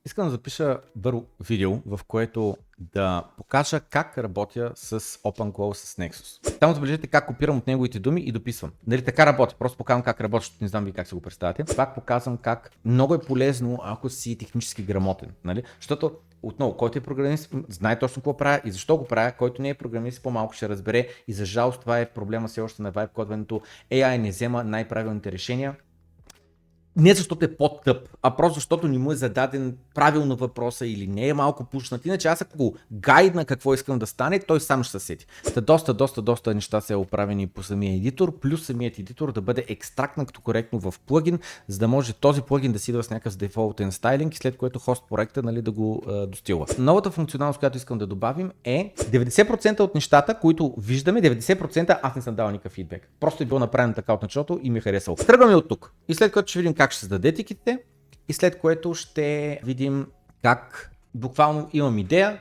Искам да запиша бързо видео, в което да покажа как работя с OpenClaw с Nexus. Само забележете как копирам от неговите думи и дописвам. Нали така работи, просто показвам как работи, защото не знам ви как се го представяте. Пак показвам как много е полезно, ако си технически грамотен. Нали? Защото отново, който е програмист, знае точно какво правя и защо го правя, който не е програмист, по-малко ще разбере и за жалост това е проблема все още на Vibe кодването. AI не взема най-правилните решения. Не защото е по-тъп, а просто защото не му е зададен правилно въпроса или не е малко пушнат. Иначе аз ако го гайдна какво искам да стане, той сам ще се сети. Доста неща са оправени по самия едитор, плюс самият едитор да бъде екстрактнат коректно в плагин, за да може този плагин да си идва с някакъв дефолтен стайлинг, след което хост проекта да го достилва. Новата функционалност, която искам да добавим е 90% от нещата, които виждаме, 90% аз не съм дал никакъв фидбек. Просто е било направено така от началото и ми е харесало. Тръгваме от тук и след което ще видим как ще създаде тикетите и след което ще видим как буквално имам идея,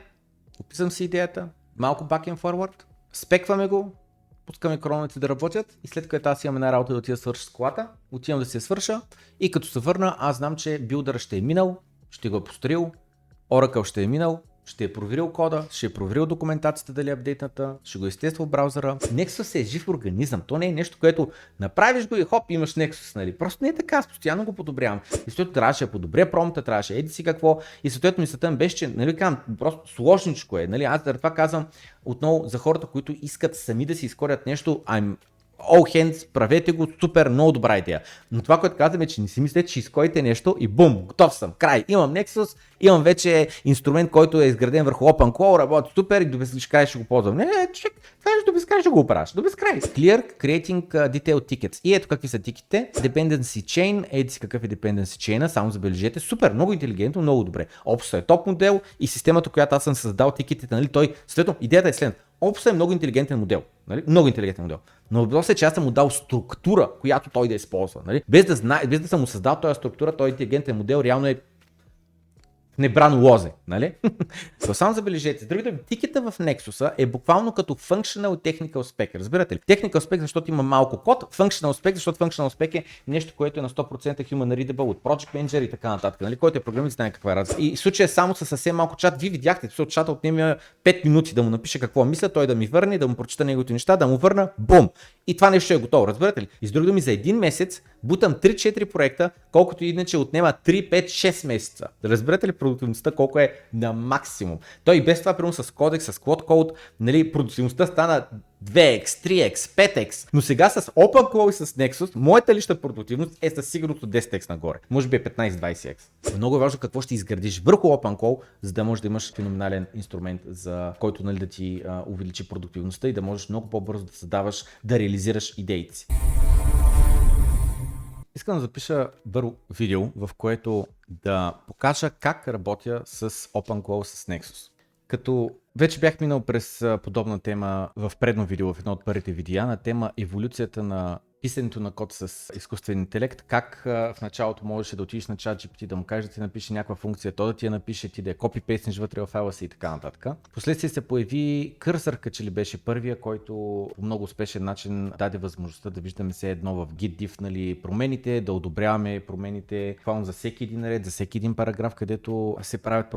описам си идеята, малко back and forward, спекваме го, пускаме кроновете да работят и след което аз имам една работа да отида да свърша с колата, отивам да се свърша и като се върна аз знам, че билдъра ще е минал, ще го е построил, Oracle ще е минал, ще е проверил кода, ще е проверил документацията дали е апдейтната, ще го изтества в браузъра. Nexus е жив организъм, то не е нещо, което направиш го и хоп, имаш Nexus, нали? Просто не е така, аз постоянно го подобрявам. И съответно трябваше да подобря промпта, трябваше еди си какво и съответно мислята ми беше, че, нали, казвам, просто сложничко е, нали? Аз за това казвам отново за хората, които искат сами да си изкорят нещо, all hands, правете го, супер, много добра идея. Но това, което казваме, че не си мислете, че изкоите нещо и бум, готов съм, край. Имам Nexus, имам вече инструмент, който е изграден върху OpenClaw, работи супер и до безкрай ще го ползвам. Не, човек, това е до безкрай ще го оправиш, до безкрай. Clear Creating Detailed Tickets. И ето какви са тикетите. Dependency Chain, еди си какъв е Dependency Chain, само забележете, супер, много интелигентно, много добре. Opso е топ модел и системата, която аз съм създал тикетите, нали, той, следно, идеята е следната. Opso е много интелигентен модел, нали? Много интелигентен модел. Но въпросът е, че аз съм му дал структура, която той да използва. Нали? Без да съм му създал този структура, този интелигентен модел реално е небрано лозе, нали? То само забележете, с други думи, тикета в Nexus е буквално като Functional Technical Spec, разбирате ли? Technical Spec, защото има малко код, Functional Spec, защото Functional Spec е нещо, което е на 100% Human Readable от Project Manager и така нататък, нали? Който е програмист, знае каква е разлика. И в случая само със съвсем малко чат, вие видяхте, че от чата отнема 5 минути да му напише какво мисля, той да ми върне, да му прочита неговите неща, да му върна, бум! И това нещо е готово, разбирате ли? И с други думи, за един месец бутам 3-4 проекта, колкото иначе отнема 3-5-6 месеца. Разберете ли продуктивността колко е на максимум? Той и без това, примерно с кодекс, с Cloud Code, нали, продуктивността стана 2x, 3x, 5x, но сега с OpenClaw и с Nexus, моята лична продуктивност е със сигурност от 10x нагоре. Може би е 15-20x. Много е важно какво ще изградиш върху OpenClaw, за да можеш да имаш феноменален инструмент, за който, нали, да ти увеличи продуктивността и да можеш много по-бързо да създаваш, да реализираш идеите си. Искам да запиша бързо видео, в което да покажа как работя с OpenClaw с Nexus. Като вече бях минал през подобна тема в предно видео, в едно от първите видеа, на тема еволюцията на писането на код с изкуствен интелект, как в началото можеше да отидеш на ChatGPT, да му кажеш да ти напише някаква функция, то да ти я напише, ти да я копи-пейстнеш вътре в файла си и така нататък. Впоследствие се появи Cursor, че ли беше първия, който по много успешен начин даде възможността да виждаме все едно в Git diff, нали, промените, да одобряваме промените за всеки един ред, за всеки един параграф, където се правят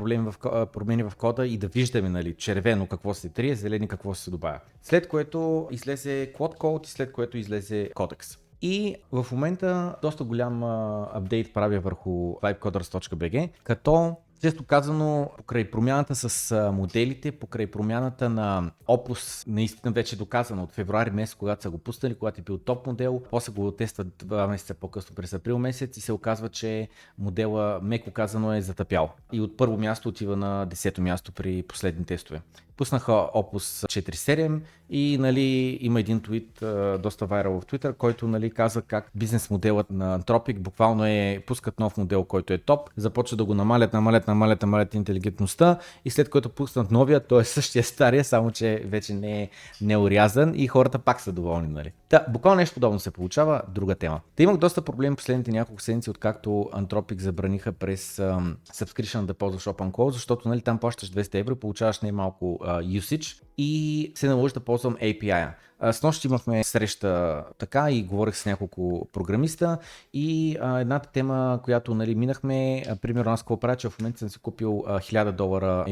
промени в кода и да виждаме, нали, червено какво се трие, зелени какво се добавя. След което излезе Cloud Code и след което излезе Codex. И в момента доста голям апдейт правя върху vibecoders.bg, като често казано, покрай промяната с моделите, покрай промяната на Opus, наистина вече доказано от февруари месец, когато са го пуснали, когато е бил топ модел, после го тестват 2 месеца по-късно през април месец и се оказва, че модела, меко казано, е затъпял. И от първо място отива на 10-то място при последни тестове. Пуснаха Opus 4.7 и, нали, има един твит, доста вайрал в Twitter, който, нали, казва как бизнес моделът на Anthropic буквално пускат нов модел, който е топ, започва да го намалят интелигентността и след което пуснат новия, той е същия стария, само че вече не е урязан и хората пак са доволни, нали. Да, буквално нещо подобно се получава, друга тема. Та имах доста проблеми последните няколко седмици, откакто Anthropic забраниха през subscription да ползваш OpenClaw, защото, нали, там плащаш 200 евро, получаваш не малко usage и се наложи да ползвам API-а. Снощи имахме среща така и говорих с няколко програмиста и едната тема, която нали, минахме, примерно аз какво правя, че в момента съм си купил $1000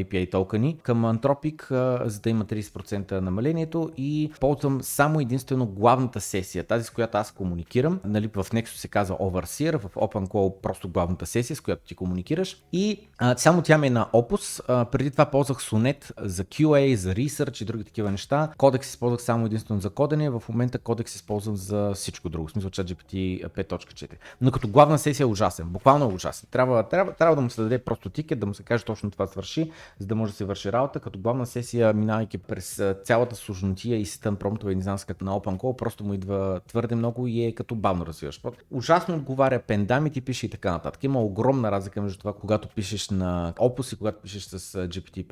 API токени към Anthropic, за да има 30% намалението и ползвам само единствено главната сесия, тази с която аз комуникирам. Нали, в Nexus се казва Overseer, в OpenClaw просто главната сесия, с която ти комуникираш и само тя ми е на Opus. Преди това ползвах Sonnet за QA, за Research и други такива неща. Codex използвах само единствено за кодене, в момента Codex използвам за всичко друго, в смисъл ChatGPT 5.4. Но като главна сесия е ужасен, буквално е ужасен. Трябва да му се даде просто тикет, да му се каже точно това свърши, за да може да се върши работа. Като главна сесия, минавайки през цялата сложнотия и систем промптове и не знам на OpenClaw, просто му идва твърде много и е като бавно развиваш. Ужасно отговаря пендамит и пише и така нататък. Има огромна разлика между това, когато пишеш на Opus и когато пишеш с GPT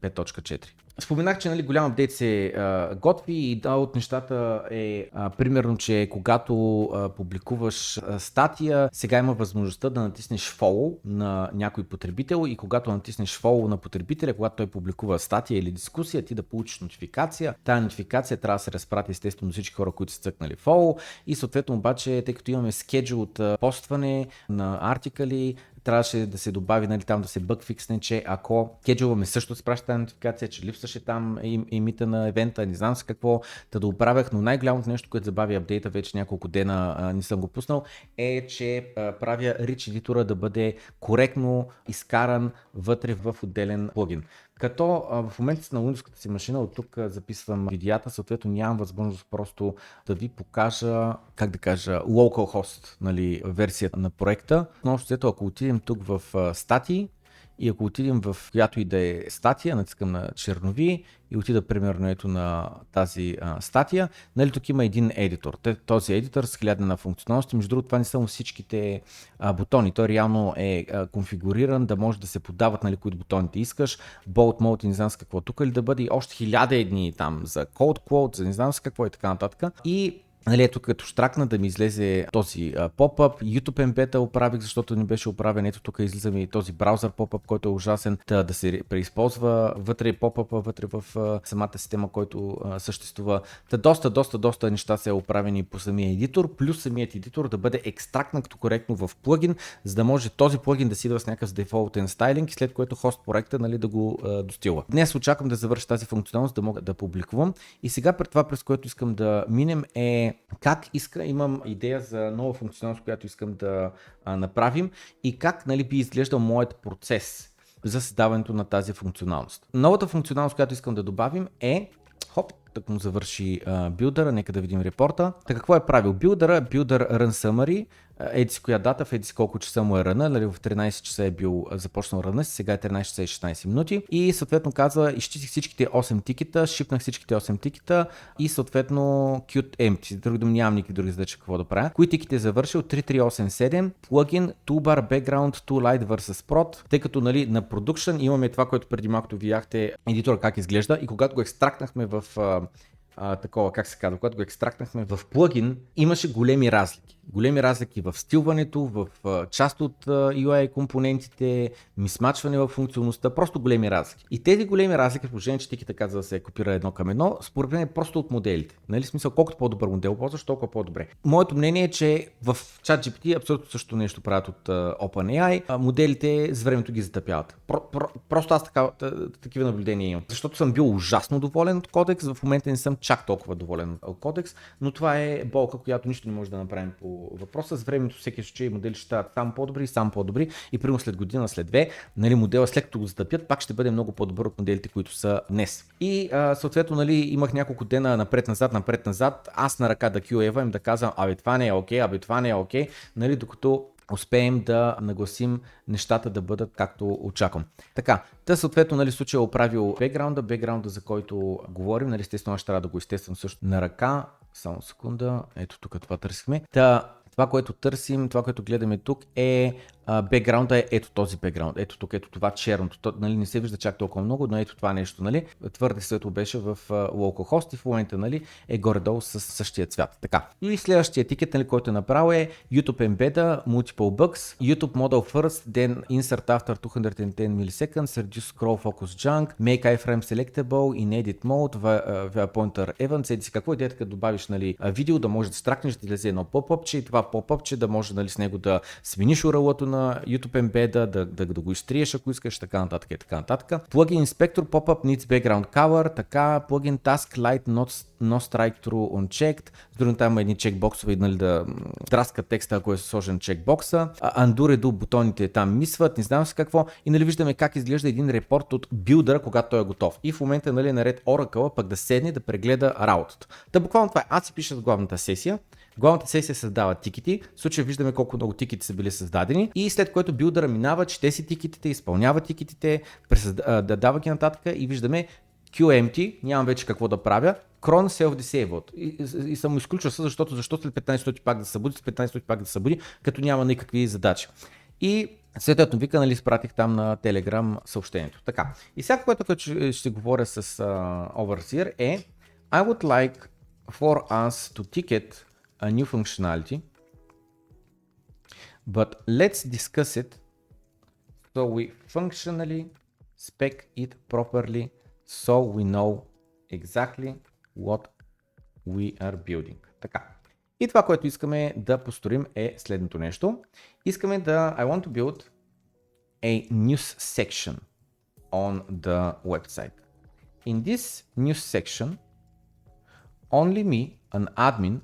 5.4. Споменах, че нали, голям апдейт се готви и да, от нещата е примерно, че когато публикуваш статия, сега има възможността да натиснеш follow на някой потребител и когато натиснеш follow на потребителя, когато той публикува статия или дискусия, ти да получиш нотификация. Тая нотификация трябва да се разпрати естествено всички хора, които са цъкнали follow и съответно обаче, тъй като имаме schedule от постване на артикали, трябваше да се добави, нали, там да се бъгфиксне, че ако кеджуваме също да спраща тази нотификация, че липсваше там имита на евента, не знам с какво, да оправях, но най-голямото нещо, което забави апдейта, вече няколко дена не съм го пуснал, е, че правя Rich едитора да бъде коректно изкаран вътре в отделен плагин. Като в момента на Windows-ката си машина, от тук записвам видеята, съответно нямам възможност просто да ви покажа, как да кажа, localhost, нали, версията на проекта. Но съответно, ако отидем тук в статии и ако отидем в която и да е статия, натискам на чернови и отида примерно ето на тази статия, нали, тук има един едитор. Този едитор с 1000 на функционалности, между другото това не са всичките бутони, той реално е конфигуриран да може да се подават, нали, които бутоните искаш, bold mode и не знам с какво тук, или да бъде и още 1000 едни там за code quote, за не знам с какво и така нататък. И нали, ето като штракна да ми излезе този поп-ап, YouTube Embed оправих, защото не беше оправен, ето тук излиза ми този браузър поп-ап, който е ужасен, да се преизползва вътре поп-ъпа, вътре в самата система, който съществува. Доста неща са оправени по самия едитор, плюс самият едитор да бъде екстрактнат коректно в плагин, за да може този плагин да си идва с някакъв дефолтен стайлинг, след което хост проекта, нали, да го достила. Днес очаквам да завърша тази функционалност, да мога да публикувам и сега пред това, през което искам да минем е имам идея за нова функционалност, която искам да направим и как, нали, би изглеждал моят процес за създаването на тази функционалност. Новата функционалност, която искам да добавим е, так му завърши билдъра, нека да видим репорта. Така, какво е правил билдъра? Builder Run Summary, еди си коя дата, в еди си колко часа му е ръна, нали, в 13 часа е бил започнал ръна си, сега е 13 часа и 16 минути и съответно казва, изчистих всичките 8 тикета, шипнах всичките 8 тикета и съответно queued empty, други думи нямам никакви други задачи какво да правя. Кои тикети е завършил? 3387, плагин, toolbar, background, toolite versus prod, тъй като, нали, на production имаме това, което преди малко видяхте едитора как изглежда и когато го екстрактнахме в такова, как се казва, когато го екстрактнахме в плагин, имаше големи разлики. Големи разлики в стилването, в част от UI компонентите, мисмачване в функционалността, просто големи разлики. И тези големи разлики, в положение, че тикета казва да се копира едно към едно, според мен е просто от моделите. Нали, смисъл, колкото по-добър модел ползваш, толкова по-добре. Моето мнение е, че в ChatGPT абсолютно също нещо правят от OpenAI. Моделите с времето ги затъпяват. Просто аз такива наблюдения имам. Защото съм бил ужасно доволен от Codex, в момента не съм чак толкова доволен от Codex, но това е болка, която нищо не може да направим по въпроса. С времето всеки случай модели ще стават само по-добри и примерно след година, след две, нали, модела след като го затъпят, пак ще бъде много по-добър от моделите, които са днес. И съответно, нали, имах няколко дена напред-назад, аз на ръка да QA-вам, да казвам, това не е окей, нали, докато успеем да нагласим нещата да бъдат както очаквам. Така, съответно, нали, случай е оправил бекграунда, за който говорим, нали, естествено аз ще трябва да го изтествам също на ръка. Само секунда, ето тук това търсихме. Това, което търсим, това, което гледаме тук е бекграунда, е ето този бекграунд, ето тук, ето това черното, нали, не се вижда чак толкова много, но ето това нещо, нали, твърде светло беше в localhost и в момента, нали, е горе-долу с същия цвят. Така. И следващия тикет, нали, който е направил е YouTube Embedda, Multiple Bugs, YouTube Model First, then Insert After 210 milliseconds, Reduce Scroll Focus Junk, Make iframe Selectable, In Edit Mode, Pointer Event, седи си какво идеята, като добавиш, нали, видео, да може да стракнеш, да излезе едно поп-апче и това поп-апче да може, нали, с него да смениш URL-то на YouTube Embedda, да го изтриеш, ако искаш, така нататък и така нататък. Plugin Inspector Pop-up needs background color, така, Plugin Task Light no strike true unchecked, с други там има едни чекбоксове, нали, да драска текста, ако е сложен чекбокса, undo redo бутоните там мисват, не знам си какво, и нали виждаме как изглежда един репорт от билдъра, когато той е готов. И в момента, нали, наред Oracle пък да седне да прегледа работата. Та буквално това е, аз си пиша с главната сесия. Главната сесия създава тикети, в случая виждаме колко много тикети са били създадени и след което билдъра минава, чете си тикетите, изпълнява тикетите, дава ги нататък и виждаме QEmpty, нямам вече какво да правя, cron self-disabled и съм изключил, защото след 15 минути пак да се събуди, след 15 минути пак да се събуди, като няма никакви задачи. И съответно вика, нали, спратих там на Telegram съобщението. Така, и сега, което ще говоря с Overseer е I would like for us to ticket a new functionality, but let's discuss it so we functionally spec it properly so we know exactly what we are building. Така. И това, което искаме да построим е следното нещо. Искаме да I want to build a news section on the website. In this news section, only me, an admin,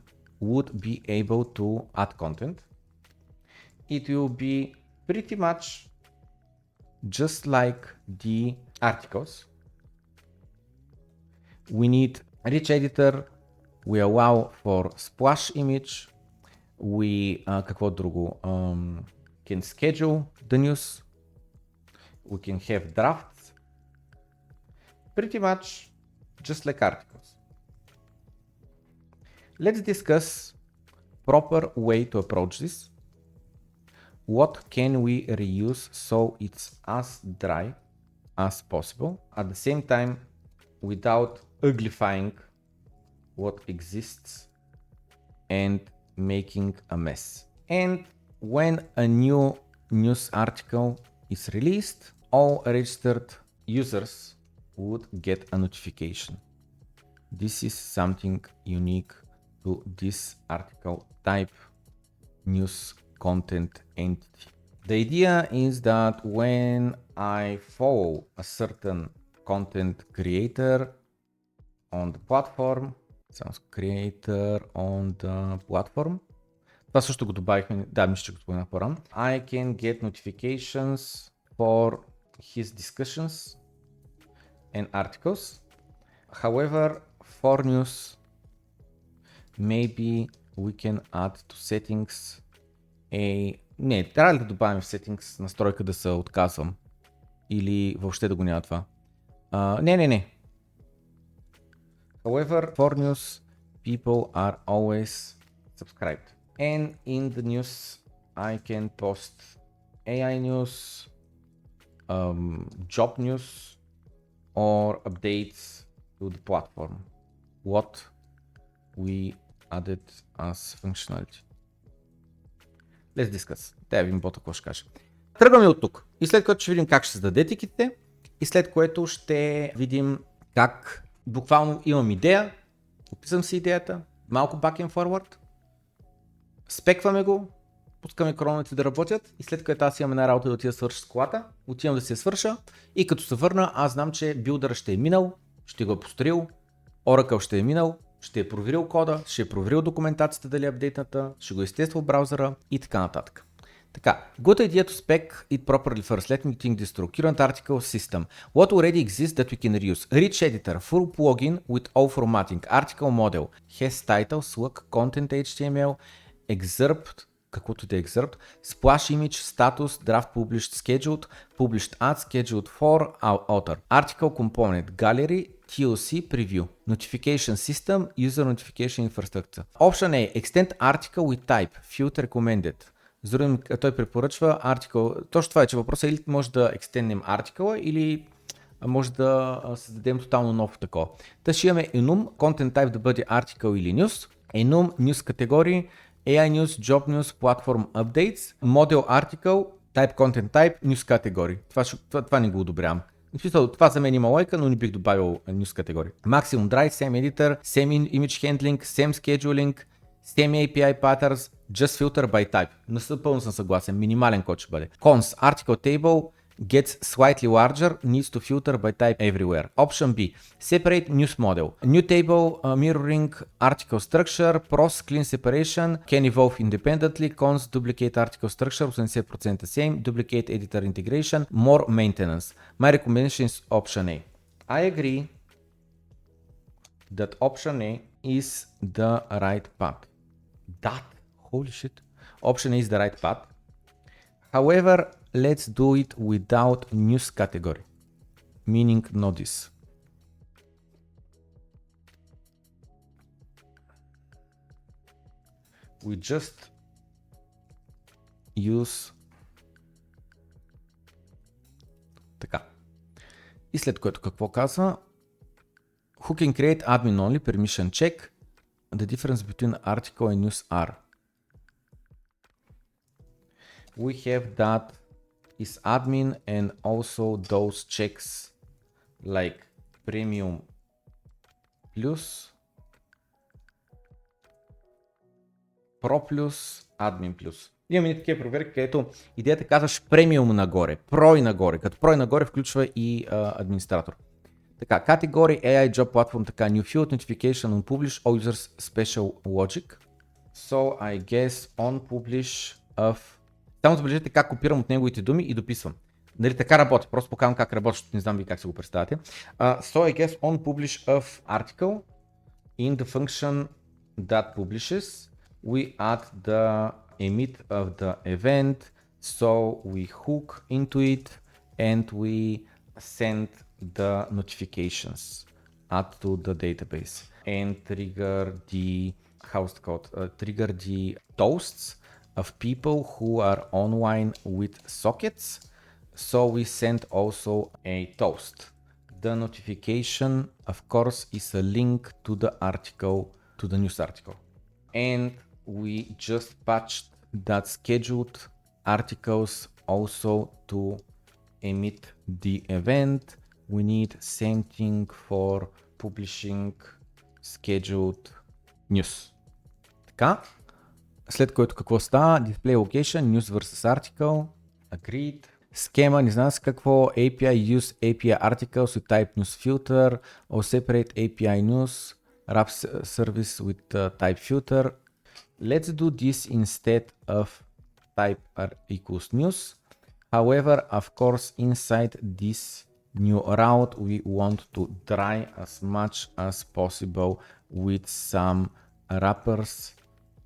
would be able to add content. It will be pretty much just like the articles. We need rich editor, we allow for splash image, we какво друго, can schedule the news, we can have drafts, pretty much just like articles. Let's discuss proper way to approach this. What can we reuse so it's as dry as possible, at the same time without uglifying what exists and making a mess. And when a new news article is released, all registered users would get a notification. This is something unique to this article type news content entity. The idea is that when I follow a certain content creator on the platform, това също го добавихме, да, мисля, че го споменах по-рано. I can get notifications for his discussions and articles. However, for news, maybe we can add to settings Не, трябва ли да добавим в settings настройка да се отказвам? Или въобще да го няма това? Не. However, for news, people are always subscribed. And in the news, I can post AI news, job news, or updates to the platform. What we added as functionality. Let's discuss. Тя видим бота какво ще каже. Тръгваме от тук. И след което ще видим как ще създаде тикетите. И след което ще видим как буквално имам идея. Описвам си идеята. Малко back and forward. Спекваме го. Пускаме кроновете да работят. И след което аз имам една работа да отида да свърша с колата. Отивам да се свърша. И като се върна, аз знам, че билдъра ще е минал. Ще го е построил. Oracle ще е минал. Ще е проверил кода, ще е проверил документацията дали е апдейтната, ще го изтества в браузъра и така нататък. Така, good idea to spec it properly first. Let me think this through. Current article system. What already exists that we can reuse? Rich editor, full plugin with all formatting. Article model has title, slug, content HTML, excerpt, каквото да е excerpt, splash image, status, draft published, scheduled ads, scheduled for author. Article component, gallery, TLC preview. Notification system, user notification infrastructure. Option A, extend article with type, field recommended. С други, той препоръчва article. Точно това е, че въпросът е или може да екстенднем артикъла или може да създадем тотално ново такова. Та ще имаме enum, content type да бъде article или news, enum, news категории, AI news, job news, platform updates, model article, type content type, news категории. Това не го одобрявам. Това за мен има лойка, но не бих добавил news категории. Maximum dry, same editor, same image handling, same scheduling, same API patterns, just filter by type. Напълно съм съгласен, минимален код ще бъде. Cons, article table, gets slightly larger, needs to filter by type everywhere. Option B, separate news model. New table, mirroring, article structure, pros, clean separation, can evolve independently, cons, duplicate article structure, 80% the same, duplicate editor integration, more maintenance. My recommendation is option A. I agree that option A is the right path. Holy shit. Option A is the right path. However, let's do it without news category, meaning not this. We just use така. И след което какво казва? Who can create admin only, permission check, the difference between article and news are. We have that is admin and also those checks like premium plus, pro plus, admin plus. Имаме и такива проверки, където идеята казваш премиум нагоре, про и нагоре, като про и нагоре включва и администратор. Така, категории AI job platform, така, new field, notification on publish, all users special logic. So I guess on publish of... Само забележете как копирам от неговите думи и дописвам. Нали така работи, просто показвам как работи, защото не знам ви как се го представяте. So I guess on publish of article in the function that publishes we add the emit of the event, so we hook into it and we send the notifications add to the database and trigger the trigger the toasts of people who are online with sockets, so we send also a toast. The notification of course is a link to the article, to the news article, and we just patched that scheduled articles also to emit the event. We need same thing for publishing scheduled news. Така, след което какво става? Display location, news versus article, agreed. Схема, не знам с какво, API use API articles with type news filter, or separate API news, wrap service with type filter. Let's do this instead of type equals news. However, of course, inside this new route, we want to try as much as possible with some wrappers,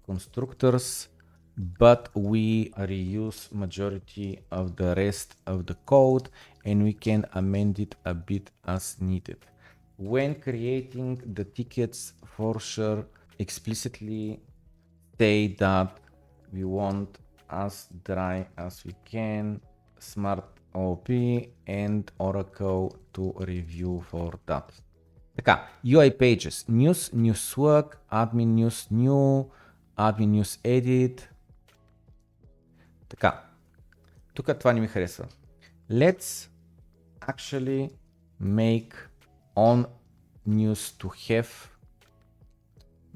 constructors, but we reuse majority of the rest of the code and we can amend it a bit as needed. When creating the tickets, for sure, explicitly say that we want as dry as we can, smart OOP and Oracle to review for that. Така, UI pages, news, news slug, admin news new, admin news edit. Така, тук това не ми харесва. Let's actually make on news to have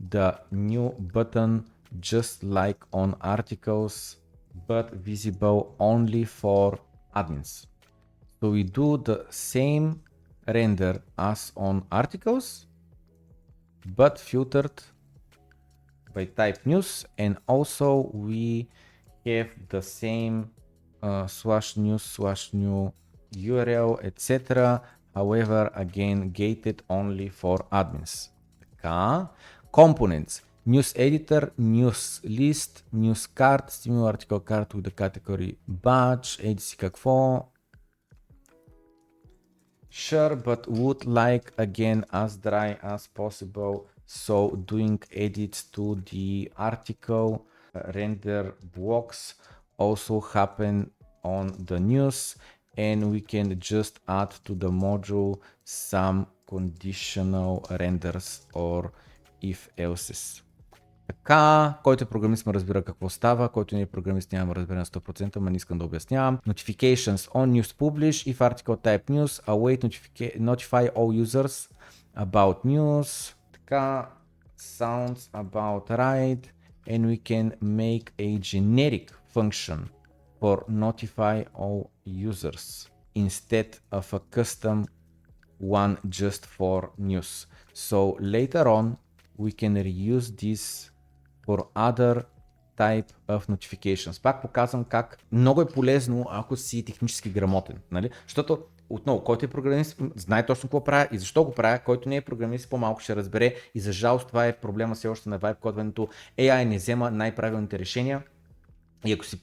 the new button just like on articles, but visible only for admins. So we do the same render as on articles, but filtered by type news, and also we have the same /news/new URL, etc. However, again, gated only for admins. Така, components. News editor, news list, news card, similar article card with the category batch, еди си какво. Sure, but would like again as dry as possible. So doing edits to the article render blocks also happen on the news, and we can just add to the module some conditional renders or if else's. Така, който е програмист ме разбира какво става, който не е програмист няма разбира на 100%, но не искам да обяснявам. Notifications on news publish, if article type news, await notify all users about news. Така, sounds about right, and we can make a generic function for notify all users instead of a custom one just for news. So later on, we can reuse this for other type of notifications. Пак показвам как много е полезно, ако си технически грамотен. Нали? Защото отново, който е програмист, знае точно какво правя и защо го правя, който не е програмист, по-малко ще разбере и за жалост това е проблема все още на vibe кодването. AI не взема най-правилните решения и ако си...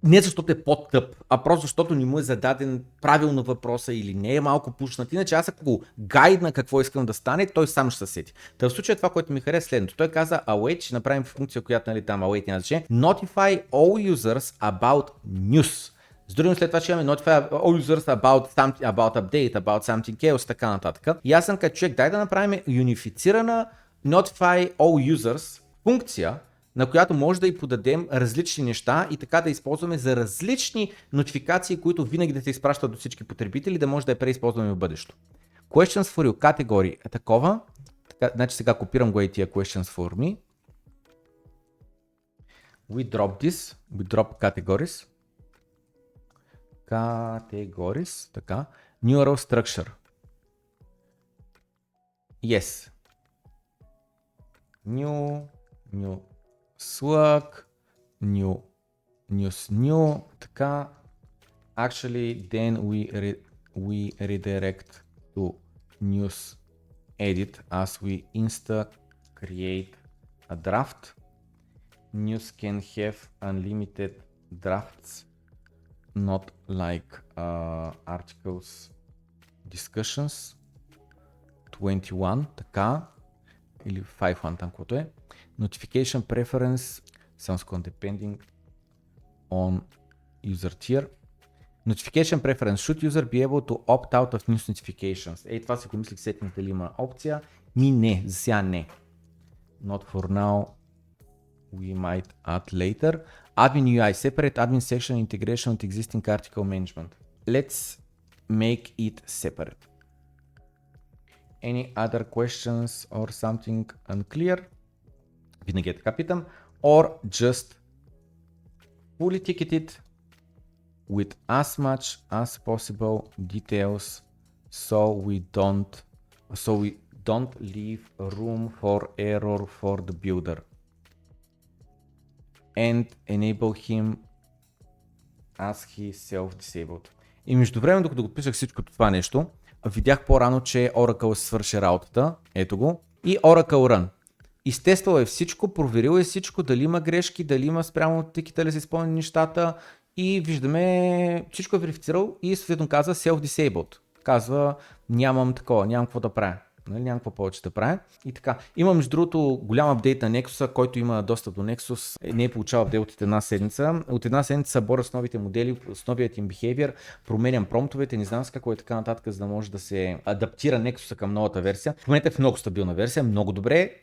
Не защото е по-тъп, а просто защото не му е зададен правилно въпроса или не е малко пушнат. Иначе аз ако го гайдна какво искам да стане, той сам ще се сети. Та в случая това, което ми хареса следното. Той каза await, ще направим функция, която нали там await няма значение. Notify all users about news. С другим след това ще имаме notify all users about update, about something else, така нататък. И аз съм като човек, дай да направим унифицирана notify all users функция, на която може да й подадем различни неща и така да използваме за различни нотификации, които винаги да се изпращат до всички потребители, да може да я преизползваме в бъдещето. Questions for you категории е такова. Така, значи сега копирам го и тия questions for me. We drop this. We drop categories. Categories. Така. Neural structure. Yes. New slug, new, така, actually then we redirect to news edit as we insta create a draft. News can have unlimited drafts, not like articles discussions. 21, така, или 5.1 там, което е. Notification preference, sounds depending on user tier. Notification preference, should user be able to opt out of news notifications? Ей, това си го мислих сетинг дали има опция. Не, за сега не. Not for now, we might add later. Admin UI, separate admin section integration with existing article management. Let's make it separate. Any other questions or something unclear? Винаги е така питам. Or just fully ticketed with as much as possible details so we don't leave room for error for the builder. And enable him as he self-disabled. И между време, докато го писах всичко това нещо, видях по-рано, че Oracle свърши работата. Ето го. И Oracle Run. Изтествал е всичко, проверил е всичко, дали има грешки, дали има спрямо тикета ли са изпълнени нещата и виждаме всичко е верифицирал и съответно казва self-disabled. Казва нямам такова, нямам какво да правя. Нямам какво повече да правя. И така. Има между другото голям апдейт на Nexus, който има достъп до Nexus. Не е получавал апдейт от една седмица. От една седмица се боря с новите модели, с новият им behavior, променям промптовете, не знам с какво е така нататък, за да може да се адаптира Nexus към новата версия. В момента е в много стабилна версия, много добре.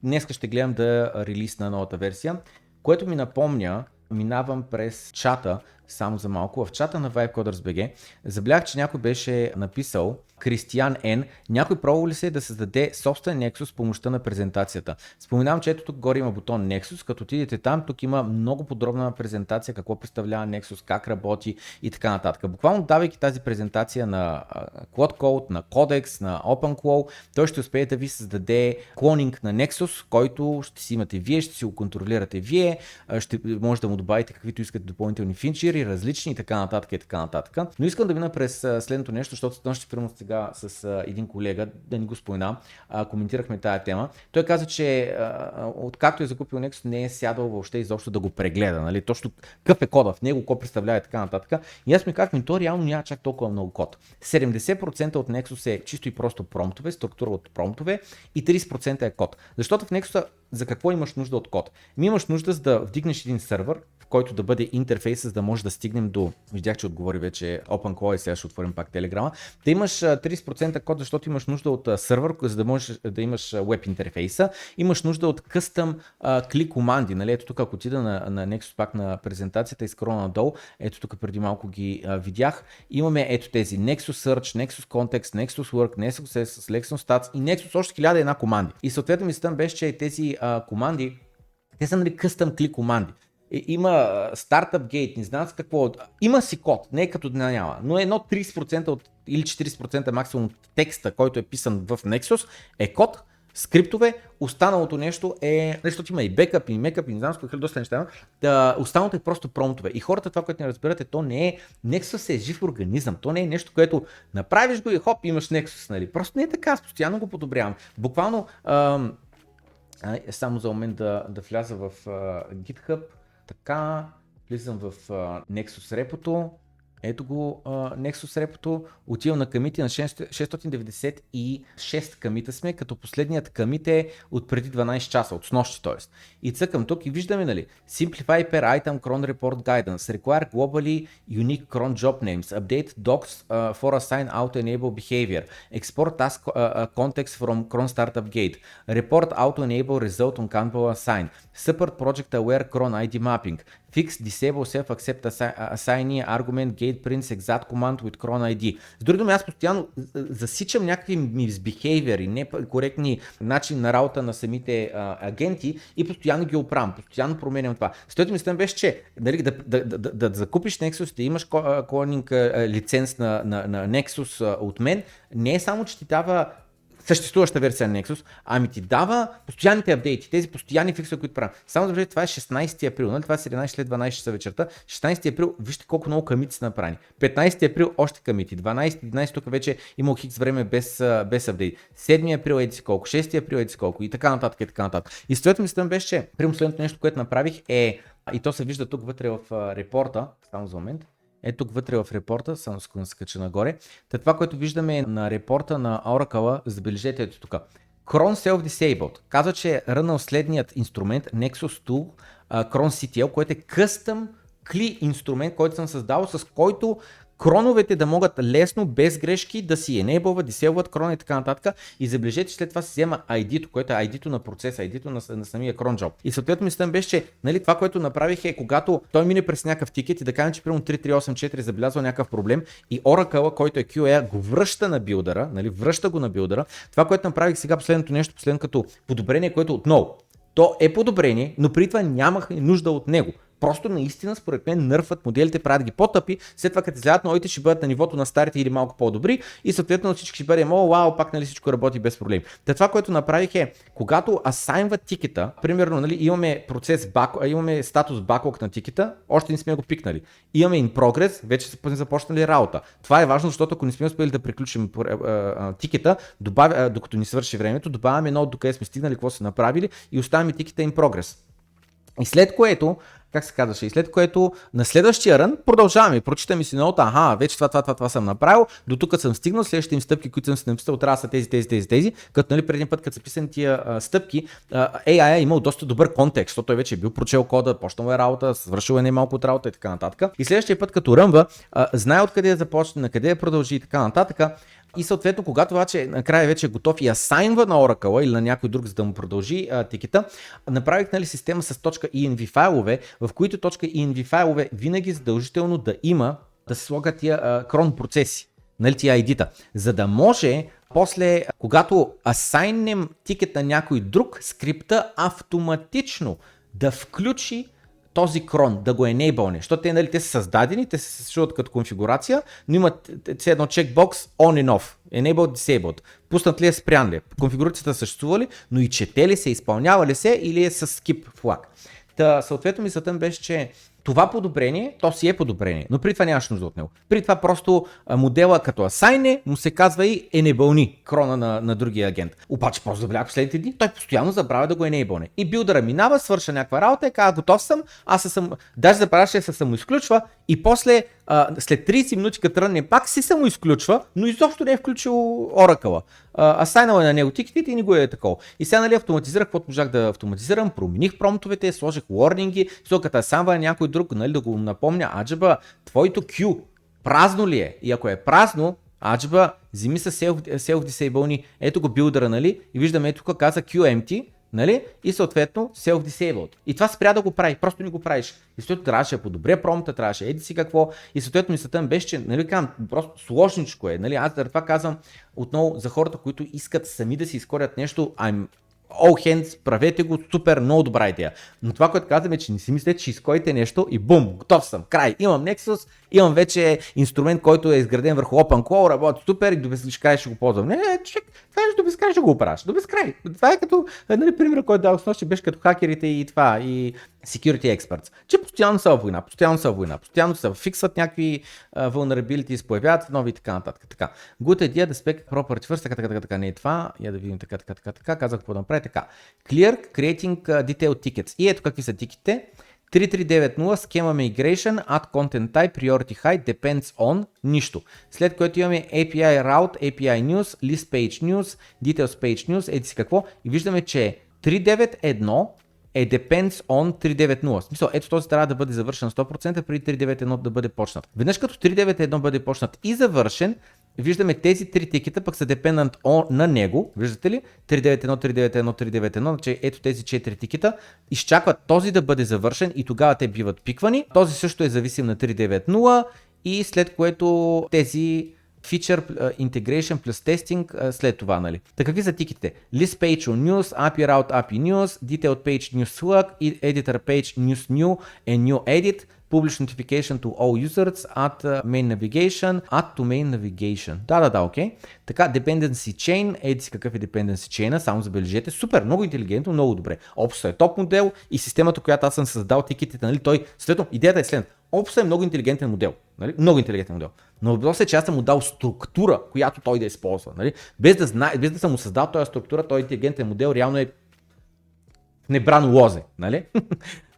Днеска ще гледам да релизна новата версия, което ми напомня, минавам през чата, само за малко, в чата на VibeCoders.bg, заблях, че някой беше написал, Кристиян Н, някой пробва ли се да създаде собствен Nexus с помощта на презентацията. Споменавам, че ето тук горе има бутон Nexus, като отидете там, тук има много подробна презентация, какво представлява Nexus, как работи и така нататък. Буквално давайки тази презентация на Cloud Code, на Codex, на OpenClaw, той ще успее да ви създаде клонинг на Nexus, който ще си имате вие, ще си го контролирате вие, ще може да му добавите каквито искате допълнителни финчери фичери, различни и така нататък и така нататък. Но искам да мина през следното нещо, защото снощи примерно сега с един колега, да ни го споменам, коментирахме тая тема. Той каза, че откакто е закупил Nexus, не е сядал въобще изобщо да го прегледа, нали? Точно какъв е кода в него, какво представлява и така нататък. И аз ми казах, то реално няма чак толкова много код. 70% от Nexus е чисто и просто промптове, структура от промптове и 30% е код. Защото в Nexus за какво имаш нужда от код? Имаш нужда за да вдигнеш един сървър, в който да бъде интерфейс, за да може да стигнем до, видях, че отговори вече OpenClaw и сега ще отворим пак Телеграма, да имаш 30% код, защото имаш нужда от сървър, за да можеш да имаш веб интерфейса, имаш нужда от къстъм клик команди, нали? Ето тук, ако отида на Nexus пак на презентацията и скролна надолу, ето тук преди малко ги видях, имаме ето тези Nexus Search, Nexus Context, Nexus Work, Nexus S, Nexus Stats и Nexus още 1001 команди. И съответно мислята беше, че тези команди, те са нали къстъм клик команди. Има Startup Gate, не знам с какво, има си код, не е като да няма, но едно 30% от, или 40% максимум от текста, който е писан в Nexus е код, скриптове, останалото нещо е, защото има и бекъп, и мекъп, и не знам с какво доста неща, останалото е просто промптове. И хората това, което не разбирате, то не е, Nexus е жив организъм, то не е нещо, което направиш го и хоп, имаш Nexus, нали, просто не е така, аз постоянно го подобрявам. Буквално, само за момент да вляза в GitHub. Така, влизам в Nexus репото, ето го Nexus репото, отивам на комити на 696 комита сме, като последният комит е от преди 12 часа, от снощи т.е. И цъкам тук и виждаме, нали, Simplify per item cron report guidance, require globally unique cron job names, update docs for assign auto enable behavior, export task context from cron startup gate, report auto enable result on Canva assign, support project aware cron ID mapping, fix disable self accept assignee argument gate prints exact command with cron ID. С други думи, аз постоянно засичам някакви misbehavior и некоректни начини на работа на самите агенти и постоянно ги оправям, постоянно променям това. Стоето ми стън беше, че нали, да закупиш Nexus, да имаш клонинг лиценз на Nexus от мен, не е само, че ти дава съществуваща версия на Nexus, ами ти дава постоянните апдейти, тези постоянни фиксове, които правим. Само да това е 16 април, нали? Това е 17 след 12 часа вечерта. 16 април, вижте колко много комити са направени. 15 април още комити, 12-11 тук вече имал хикс време без апдейт. 7 април еди си колко, 6 април еди си колко и така нататък и така нататък. И стоето ми стъм беше, че при последното нещо, което направих е, и то се вижда тук вътре в репорта, само за момент. Ето тук вътре в репорта, само да се кача нагоре. Това, което виждаме на репорта на Oracle, забележете ето тук. Cron Self-Disabled казва, че е рънал следният инструмент Nexus Tool Cron CTL, който е къстъм CLI инструмент, който съм създал, с който кроновете да могат лесно, без грешки да си enableват, disableват крона и така нататък. И забележете, след това се взема ID-то, което е ID-то на процеса, ID-то на самия крон job. И съответно мислям беше, че нали, това, което направих е, когато той мине през някакъв тикет и да кажем, че примерно 3384 забелязва някакъв проблем и Oracle, който е QA, го връща на билдъра, нали, връща го на билдъра. Това, което направих сега, последното нещо, последно като подобрение, което отново, то е подобрение, но при това нямах нужда от него. Просто наистина, според мен, нърфът моделите, правят ги по-тъпи, след това като излязат новите ще бъдат на нивото на старите или малко по-добри и съответно всички ще бъдем, вау, пак нали всичко работи без проблем. Това, което направих е, когато асайнват тикета, примерно нали, имаме процес имаме статус backlog на тикета, още не сме го пикнали. Имаме in progress, вече са започнали работа. Това е важно, защото ако не сме успели да приключим тикета, докато ни свърши времето, добавяме едно докъде сме стигнали, какво са направили и оставяме тикета in progress. И след което, как се казваше, и след което на следващия рън продължаваме. Прочитаме си ноута, вече това съм направил, до тук съм стигнал, следващите им стъпки, които съм си написал, трябва да са тези, като нали предния път, като са писани тия стъпки, AI е имал доста добър контекст, защото той вече е бил прочел кода, почнал е работа, свършил е немалко от работа и така нататък. И следващия път, като рънва, знае откъде да започне, на къде да продължи и така нататък. И съответно, когато обаче накрая вече е готов и асайнва на Oracle или на някой друг, за да му продължи тикета, направих нали, система с .env файлове, в които .env файлове винаги задължително да има, да се слагат тия крон процеси, нали, тия ID-та, за да може после, когато асайнем тикет на някой друг, скрипта автоматично да включи този крон, да го enable, защото те, нали, те са създадени, те се съществуват като конфигурация, но имат едно чекбокс on and off, enabled, disabled, пуснат ли е, спрян ли е, конфигурацията съществува ли, но и чете ли се, изпълнява ли се или е с skip флаг. Съответно мислята беше, че това подобрение, то си е подобрение, но при това нямаш нужда от него. При това просто модела като асайне му се казва и enable крона на другия агент. Обаче просто забравя последните дни, той постоянно забравя да го enable. И билдъра минава, свърша някаква работа и казва готов съм, даже забравя, че се самоизключва и после след 30 минути като тръгне пак се самоизключва, но изобщо не е включил Oracle. Асайнал е на него тикетите и не го е такова. И сега нали автоматизирах, каквото можах да автоматизирам, промених промптовете, сложих warning-и, като асамва някой друг, нали, да го напомня, аджаба, твоето Q празно ли е? И ако е празно, аджаба, вземи се self-disable, ето го билдъра, нали, и виждаме ето тук каза QMT, нали, и съответно self-disabled. И това спря да го прави, просто не го правиш. И съответно трябваше да подобря промпта, трябваше еди си какво, и съответно мислята ми беше, че, нали, казвам, просто сложничко е, нали, аз за това казвам отново за хората, които искат сами да си изкорят нещо, all hands, правете го, супер, много добра идея. Но това, което казваме, че не си мислете, че изкорите нещо и бум, готов съм, край. Имам Nexus, имам вече инструмент, който е изграден върху OpenClaw, работи супер и до безкрай ще го ползвам. Не, човек, това е до безкрай ще го оправиш. До безкрай. Това е като, нали, пример, който дадох с нощи, беше като хакерите и това, и security experts. Че постоянно са във война, постоянно се фиксват някакви vulnerabilities, появяват нови и така нататък. Така. Good idea да spec property first, така, не е това. Я да видим така, казах какво да направя така. Clear creating detailed tickets. И ето какви са тикетите. 3390 schema migration, add content type, priority high, depends on, нищо. След което имаме API route, API news, list page news, details page news, еди си какво. И виждаме, че 391 е depends on 390. В смисъл, ето този трябва да бъде завършен 100% преди 391 да бъде почнат. Веднъж като 391 бъде почнат и завършен, виждаме тези три тикета пък са dependent on на него, виждате ли? 391, значи ето тези 4 тикета изчакват този да бъде завършен и тогава те биват пиквани. Този също е зависим на 390 и след което тези Feature Integration плюс Testing след това, нали. Така какви са тикетите? List Page on News, API Route, API News, Detailed Page News Slug, Editor Page News New and New Edit, Publish Notification to all users, Add Main Navigation, Add to Main Navigation. Да, окей. Така, Dependency Chain, еди си какъв е Dependency Chain, само забележете, супер, много интелигентно, много добре. Opso е топ модел и системата, която аз съм създал тикетите, нали, той, следно, идеята е следната. Opso е много интелигентен модел, нали? Много интелигентен модел. Но въпросът е, че аз съм му дал структура, която той да използва. Нали? Без да съм му създал този структура, този интелигентен модел реално е небрано лозе. Нали?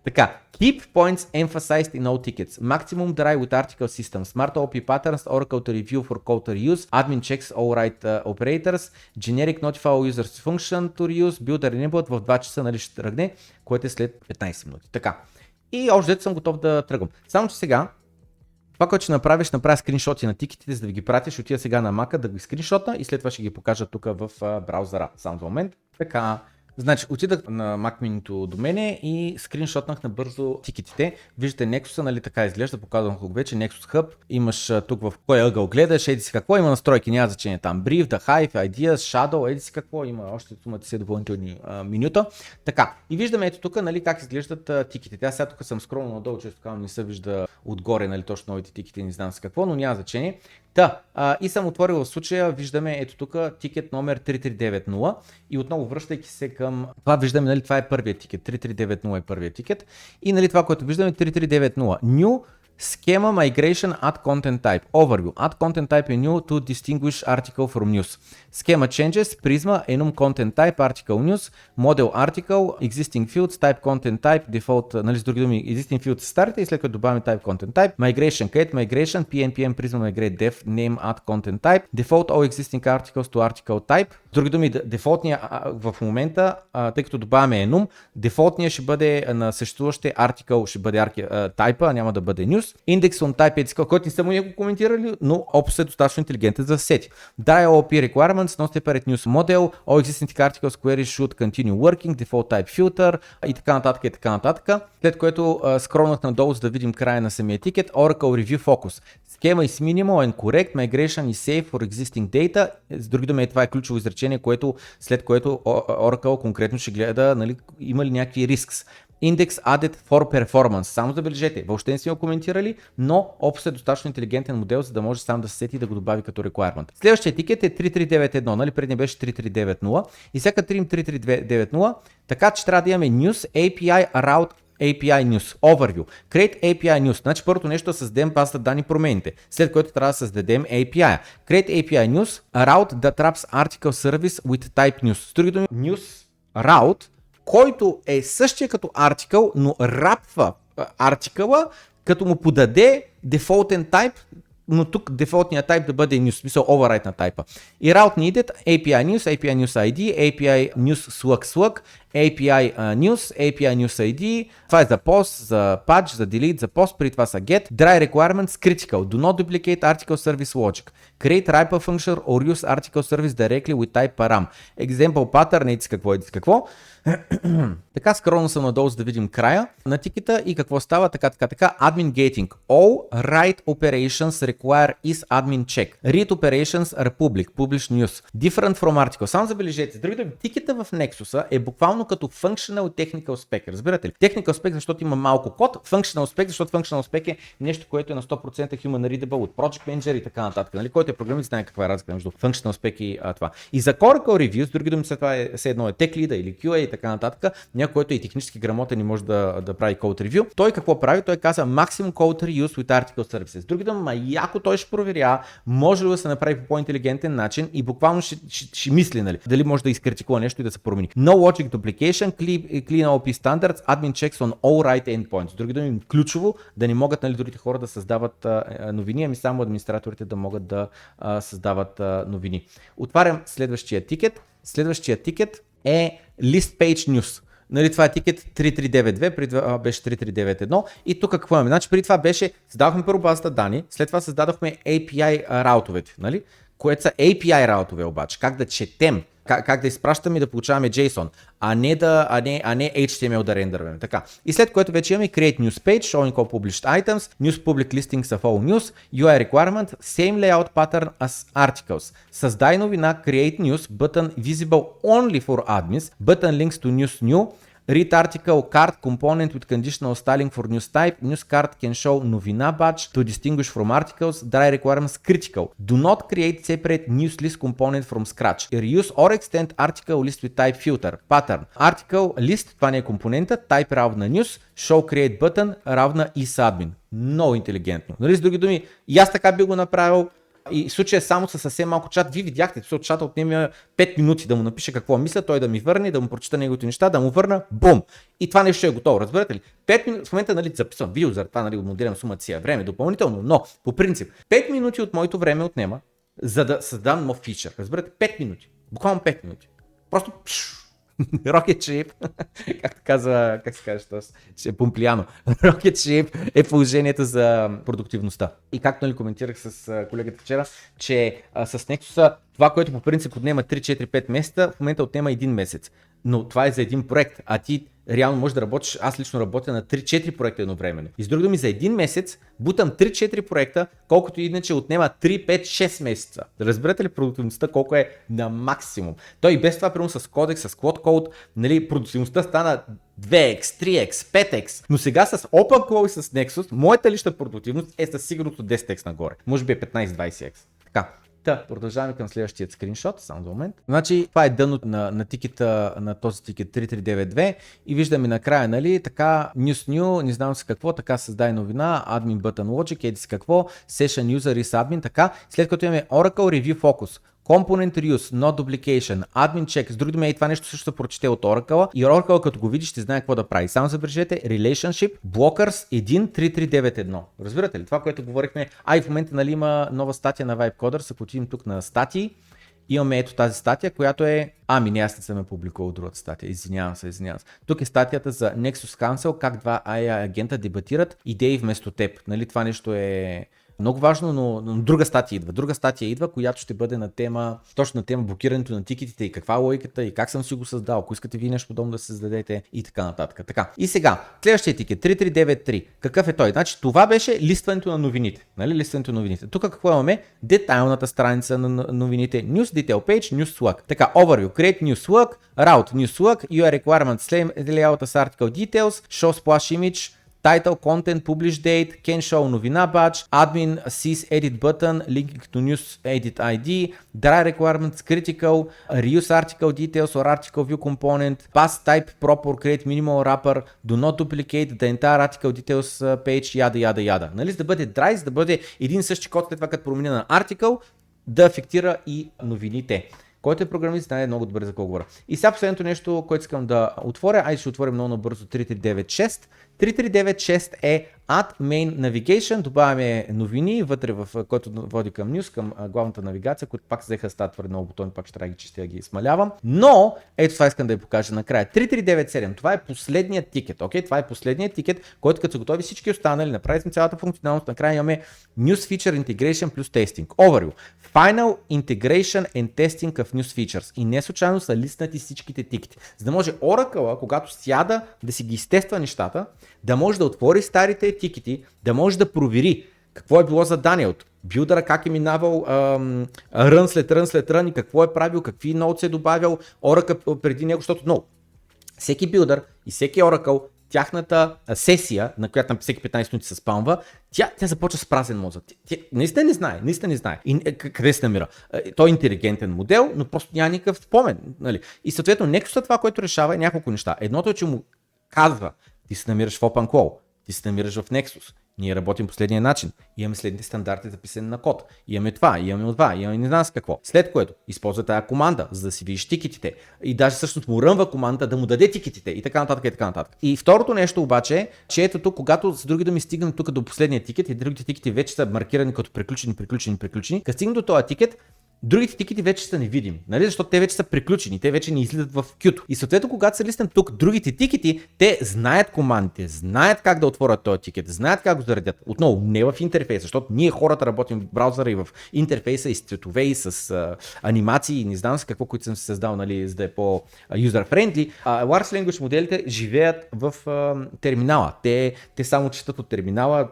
Така, keep points emphasized in all tickets. Maximum dry with article system. Smart OP patterns, Oracle to review for code to reuse. Admin checks all right operators. Generic notify all users function to reuse. Builder enabled в 2 часа, нали, ще тръгне, което е след 15 минути. Така. И още дето съм готов да тръгвам. Само че сега, това, което ще направиш, направя скриншоти на тикетите, за да ги пратиш, ще отида сега на Mac да ги скриншотна и след това ще ги покажа тук в браузъра. Само за момент. Така. Значи, отидах на Mac Mini до мене и скриншотнах набързо тикетите. Виждате Nexus, нали, така изглежда, показвам го вече, Nexus Hub. Имаш тук в кой ъгъл гледаш, еди си какво, има настройки, няма значение там. Brief, The Hive, Ideas, Shadow, еди си какво, има още сумата си допълнителни менюта. Така, и виждаме ето тук, нали, как изглеждат тикетите. Аз сега тук съм скролнал надолу, често казвам, не се вижда отгоре, нали, точно новите тикети, не знам с какво, но няма значение. И съм отворил в случая, виждаме ето тук тикет номер 3390 и отново връщайки се към това, виждаме, нали, това е първият тикет, 3390 е първият тикет и, нали, това, което виждаме 3390 New Schema Migration Add Content Type Overview. Add Content Type е new to distinguish article from news. Schema Changes, Prisma, Enum Content Type, Article News, Model Article, Existing Fields, Type Content Type, Default, нали, с други думи, Existing Fields старите и след като добавим Type Content Type, Migration, Create Migration, PNPM, Prisma Migrate Def, Name, Add Content Type, Default All Existing Articles to Article Type. С други думи, дефолтният в момента, тъй като добавяме Enum, дефолтният ще бъде на съществуващите Article, ще бъде Type, а няма да бъде News. Index on Type, който не са му го коментирали, но Opus е достатъчно интелигентен за сети. Dry OOP Requirements, No Separate News Model, All Existing Articles Queries should continue working, Default Type Filter и така нататък. След което скролнах надолу, за да видим края на самия тикет. Oracle Review Focus. Schema is minimal and correct, migration is safe for existing data. С други думи, това е ключово изречение, след което Oracle конкретно ще гледа, нали, има ли някакви рискс. Index added for performance. Само забележете, въобще не сме го коментирали, но Opus е достатъчно интелигентен модел, за да може сам да се сети и да го добави като requirement. Следващия тикет е 3391, нали, предния беше 3390 и сега трим 3390, така че трябва да имаме News API Route API News, Overview, Create API News. Значи първото нещо да създадем базата данни промените, след което трябва да създадем API. Create API News, route that wraps article service with type news. С други думи, news route, който е същия като article, но рапва артикъла, като му подаде дефолтен type, но тук дефолтният type да бъде news, смисъл override на тайпа. И route needed, API News, API News ID, API News slug, API News, API News ID, това е за post, за patch, за delete, за post, при това са get, dry requirements, critical, do not duplicate article service logic, create wrapper function or use article service directly with type param, example pattern, еди какво. Така, скролна съм надолу, за да видим края на тикета и какво става. Така. Admin gating. All write operations require is admin check. Read operations are public news. Different from article. Само забележете, с други думи, тикета в Nexus е буквално като functional technical spec. Разбирате ли? Technical spec, защото има малко код, functional spec, защото functional spec е нещо, което е на 100% human readable от Project Manager и така нататък. Нали? Който е програмист, знае каква е разлика между functional spec и това. И за Oracle Review, с други думи, след това е все едно е tech lead или QA и така нататък, някой, който е технически грамотен и може да прави code review. Той какво прави? Той каза maximum code reuse with article services. С други думи, яко той ще проверя, може ли да се направи по по-интелигентен начин и буквално ще мисли, нали, дали може да изкритикува нещо и да се промени. No logic duplication, clean OP standards, admin checks on all write endpoints. С други думи, ключово да не могат, нали, другите хора да създават новини, ами само администраторите да могат да създават новини. Отварям следващия тикет. Следващия тикет е List Page News. Нали, това е тикет 3392, преди това беше 3391 и тук какво имаме? Значи преди това беше, създадохме първо базата данни, след това създадохме API раутовете, нали? Което са API раутове обаче, как да четем, как да изпращаме и да получаваме JSON, а не HTML да рендерваме. Така. И след което вече имаме Create News Page, Showing All Published Items, News Public Listings of All News, UI Requirement, Same Layout Pattern as Articles. Създай новина, Create News, button Visible Only for Admins, button Links to News New, Read article card component with conditional styling for news type. News card can show novina badge to distinguish from articles. Dry requirements critical. Do not create separate news list component from scratch. Reuse or extend article list with type filter. Pattern. Article list, това не е компонента. Type равна news. Show create button равна isAdmin. Много интелигентно. Нали, с други думи, и аз така би го направил. И в случая само със съвсем малко чат, вие видяхте, че чата отнема 5 минути да му напише какво мисля, той да ми върне, да му прочита неговите неща, да му върна, бум! И това нещо е готово, разбирате ли? 5 минути, в момента, нали, записвам видео, за това, нали, отмоделям сумата си време допълнително, но по принцип 5 минути от моето време отнема, за да създам нов фичър. Разбирате, 5 минути, буквално 5 минути. Просто Rocket Ship, как се казва, ще е Помплиано. Rocket Ship е положението за продуктивността. И както, нали, коментирах с колегата вчера, че с Nexus това, което по принцип отнема 3-4-5 месеца, в момента отнема 1 месец. Но това е за един проект, а ти реално можеш да работиш, аз лично работя на 3-4 проекта едновременно. И с други думи, за един месец бутам 3-4 проекта, колкото иначе отнема 3-5-6 месеца. Да разберете ли продуктивността колко е на максимум? Той и без това, примерно с кодекс, с Cloud Code, нали, продуктивността стана 2x, 3x, 5x. Но сега с OpenClaw и с Nexus, моята лична продуктивност е със сигурност от 10x нагоре. Може би е 15-20x. Така. Продължаваме към следващия скриншот, само за момент. Значи, това е дъното на тикета, на този тикет 3392 и виждаме накрая, нали, така, News New, не знам си какво, така създай новина, Admin Button Logic, еди си какво, Session User is Admin, така, след като имаме Oracle Review Focus, Component Reuse, Not Duplication, Admin Check, с други думи, това нещо също се прочете от Oracle и Oracle, като го видиш, ще знае какво да прави. Само забележете, Relationship, Blockers 1.3391. Разбирате ли? Това, което говорихме, и в момента, нали, има нова статия на Vibe Coders, ако отидем тук на статии, имаме ето тази статия, която е... не аз не съм я публикувал другата статия, извинявам се. Тук е статията за Nexus Council, как два AI агента дебатират идеи вместо теб. Нали, това нещо е... много важно, но друга статия идва, която ще бъде на тема, точно на тема блокирането на тикетите и каква е логиката и как съм си го създал, ако искате вие нещо подобно да се създадете и така нататък. Така. И сега, следващия тикет, 3393, какъв е той? Значи това беше листването на новините. Нали? Листването на новините. Тук какво имаме? Детайлната страница на новините, News Detail Page, News Slug. Така, Overview, Create News Slug, Route News Slug, UI Requirements, Layout as Article Details, Show Splash Image, title, content, publish date, can show новина badge, admin sees edit button, linking to news edit ID, dry requirements, critical, reuse article details or article view component, pass type proper, create minimal wrapper, do not duplicate the entire article details page, яда. Нали, за да бъде dry, за да бъде един същи код след това като променя на article, да афектира и новините. Който е програмист, знае много добре за какво говоря. И сега последното нещо, което искам да отворя, ще отворим много набързо 3396. 3396 е Add Main Navigation, добавяме новини вътре, в който води към News, към главната навигация, които пак се взеха стат твърде много бутони, пак ще трябва да ги чистя, да ги смалявам. Но, ето това искам да я покажа накрая. 3397, това е последният тикет, окей? Това е последният тикет, който като са готови всички останали, направили сме цялата функционалност, накрая имаме News Feature Integration плюс Testing. Overview. Final Integration and Testing of News Features. И не случайно са листнати всичките тикети. За да може Oracle, когато сяда да си ги изтества нещата, да може да отвори старите тикети, да може да провери какво е било задание от билдъра, как е минавал рън след рън и какво е правил, какви ноутс е добавил Oracle преди него, защото всеки билдър и всеки Oracle, тяхната сесия, на която на всеки 15 минути се спамва, тя започва с празен мозък. Тя наистина не знае. И къде се намира? Той е интелигентен модел, но просто няма никакъв спомен. Нали? И съответно, Nexus това, което решава е няколко неща. Едното е, че му казва, ти се намираш в OpenClaw, ти се намираш в Nexus. Ние работим последния начин. Имаме следните стандарти записани на код. Имаме това, имаме не знам с какво. След което използва тая команда, за да си видиш тикетите. И даже всъщност му рънва командата да му даде тикетите и така нататък. И второто нещо обаче е, че ето тук, когато с други думи стигнем тук до последния тикет и другите тикети вече са маркирани като приключени. Като стигнем до този тикет, другите тикети вече са невидими, нали? Защото те вече са приключени, те вече не излизат в кюто. И съответно, когато се листнат тук другите тикети, те знаят командите, знаят как да отворят този тикет, знаят как го заредят. Отново, не в интерфейса, защото ние хората работим в браузъра и в интерфейса и с цветове и с анимации и не знам с какво, които съм се създал, нали, за да е по-юзер-френдли. Large Language моделите живеят в терминала. Те само четат от терминала,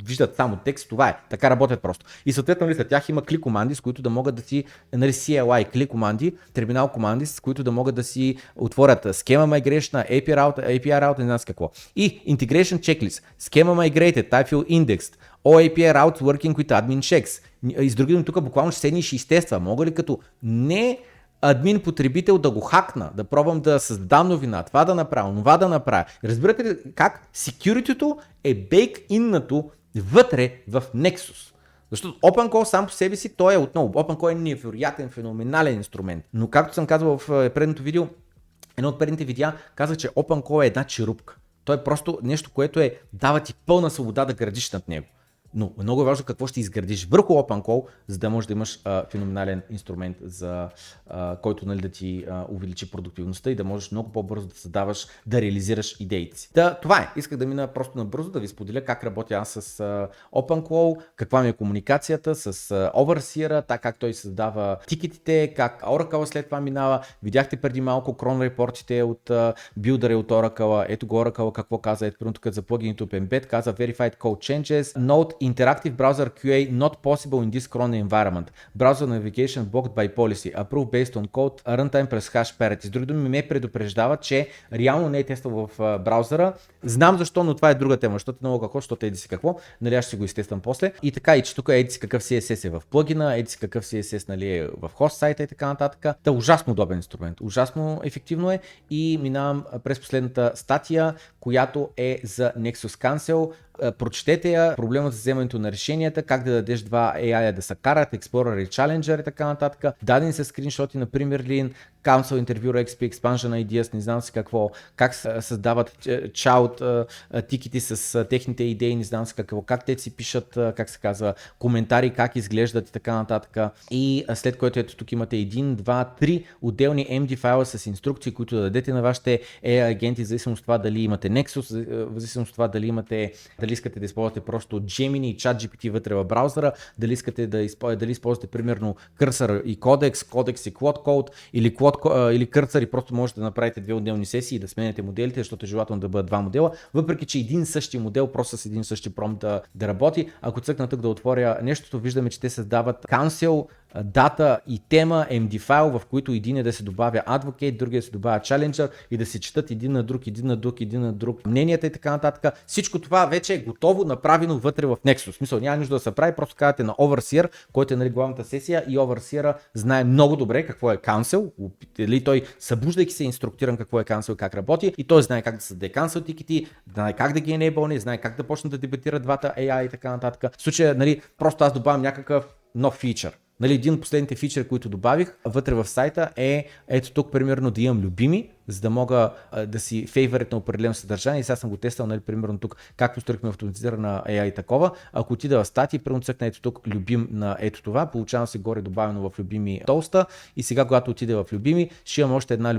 виждат само текст, това е. Така работят просто. И съответно, след тях има клик команди, с които да могат да си, нали, CLI, клик команди, терминал команди, с които да могат да си отворят Schema Migration, API Route, не знам с какво. И Integration Checklist, Schema Migrated, Type Field Indexed, OAPI Route Working with Admin Checks. И с други думи, тук буквално ще седни и ще изтества. Мога ли като не админ потребител да го хакна, да пробвам да създам новина, това да направя, това да направя. Разбирате ли как security-то е bake-in-нато вътре в Nexus? Защото OpenClaw сам по себе си, той е отново. OpenClaw е невероятен, феноменален инструмент. Но както съм казвал в предното видео, едно от предните видеа, казах, че OpenClaw е една черупка. Той е просто нещо, което дава ти пълна свобода да градиш над него. Но много е важно какво ще изградиш върху OpenClaw, за да можеш да имаш феноменален инструмент, за който, нали, да ти увеличи продуктивността и да можеш много по-бързо да създаваш, да реализираш идеите си. Това е. Исках да мина просто набързо, да ви споделя как работя аз с OpenClaw, каква ми е комуникацията с Overseer, как той създава тикетите, как Oracle след това минава. Видяхте преди малко крон репортите от билдъра от Oracle. Ето го Oracle какво каза. Ето тук за плагините от Embed каза Verified Code Changes. Note Interactive Browser QA not possible in this cron environment. Browser navigation blocked by policy. Approve based on code. Runtime през hash parity. С други думи ме предупреждава, че реално не е тествал в браузъра. Знам защо, но това е друга тема. Защото много какво, защото еди си какво. Нали, аз ще го изтествам после. И така, и че тук еди си какъв CSS е в плагина, еди си какъв CSS, нали, е в хост сайта и така нататък. Та ужасно удобен инструмент. Ужасно ефективно е. И минавам през последната статия, която е за Nexus Cancel. Прочетете я, проблемът с вземането на решенията, как да дадеш два AI да се карат, Explorer и Challenger и така нататък. Дадени са скриншоти на Primerlin, Council Interviewer XP, Expansion Ideas, не знам си какво, как създават child тикети с техните идеи, не знам си какво, как те си пишат, как се казва, коментари, как изглеждат и така нататък. И след което ето тук имате 1, 2, 3 отделни MD файла с инструкции, които да дадете на вашите AI агенти, в зависимост от това дали имате Nexus, в зависимост от това дали искате да използвате просто Gemini и ChatGPT вътре в браузъра, дали искате дали използвате примерно Cursor и Codex и Quad Code или Cursor и просто можете да направите две отделни сесии и да сменяте моделите, защото е желателно да бъдат два модела, въпреки че един същи модел просто с един същи промпт да работи. Ако цъкна тук да отворя нещото, виждаме, че те създават Cancel дата и тема, MD файл, в които един е да се добавя advocate, другия да се добавя challenger и да се четат един на друг мненията и така нататък. Всичко това вече е готово, направено вътре в Nexus. В смисъл, няма нужда да се прави, просто казвате на Overseer, който е нали, главната сесия и Overseer знае много добре какво е cancel, или той събуждайки се инструктиран какво е cancel, как работи и той знае как да създаде cancel тикети, знае как да ги enable, знае как да почне да дебатира двата AI и така нататък. В случая, нали, просто аз добавям някакъв нов фичър. Нали, един от последните фичъри, които добавих вътре в сайта е ето тук примерно да имам любими, за да мога да си фейворит на определено съдържание и сега съм го тествал, нали, примерно тук как построихме автоматизирана AI и такова. Ако отида в статии, примерно цъкна ето тук любим на ето това, получавам се горе добавено в любими толста и сега когато отида в любими, ще имам още една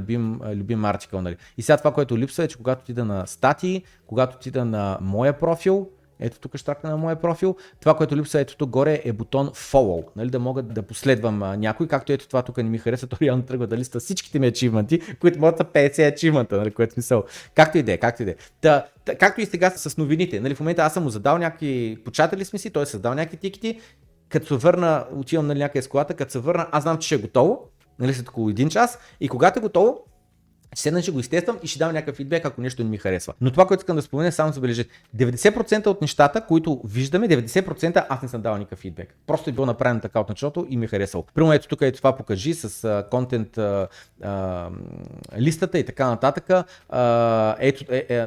любим артикъл. Нали. И сега това, което липсва е, че когато отида на статии, когато отида на моя профил, ето тук ще тракна на моя профил. Това, което липсва ето тук горе е бутон Follow, нали, да мога да последвам някой, както ето това тук не ми хареса, то реално тръгва да листа всичките ми ачивменти, които могат да 50 ачивмента, нали, което смисъл. Както и да е. Както и сега с новините. Нали, в момента аз съм му задал някакви початели смисли, той е създал някакви тикети, като се върна, отивам нали, някъде с колата, като се върна, аз знам, че ще е готово, нали, след около 1 час и когато е готово, ще го изтествам и ще дам някакъв фидбек, ако нещо не ми харесва. Но това, което искам да спомена, само забележете. 90% от нещата, които виждаме, 90% аз не съм дал никакъв фидбек. Просто е било направено така от началото и ми е харесало. Примерно ето тук е това покажи с контент листата и така нататък.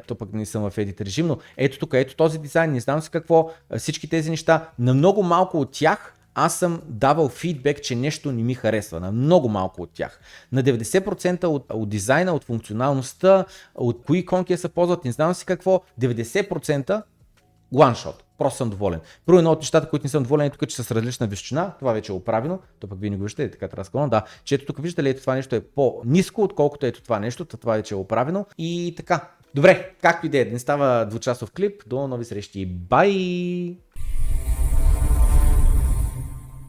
То пък не съм в едит режим, но ето тук, ето този дизайн, не знам си какво, всички тези неща, на много малко от тях аз съм давал фидбек, че нещо не ми харесва, на много малко от тях. На 90% от дизайна, от функционалността, от кои иконки се ползват, не знам си какво, 90% one shot. Просто съм доволен. Първо едно от нещата, които не съм доволен е тук, че с различна височина, това вече е оправено, то пък вие не го виждате, така трябва да склона, да, че ето тук виждате ли, ето това нещо е по-ниско, отколкото ето това нещо, това вече е оправено и така. Добре, както и да е, не става двучасов клип, до нови срещи, бай!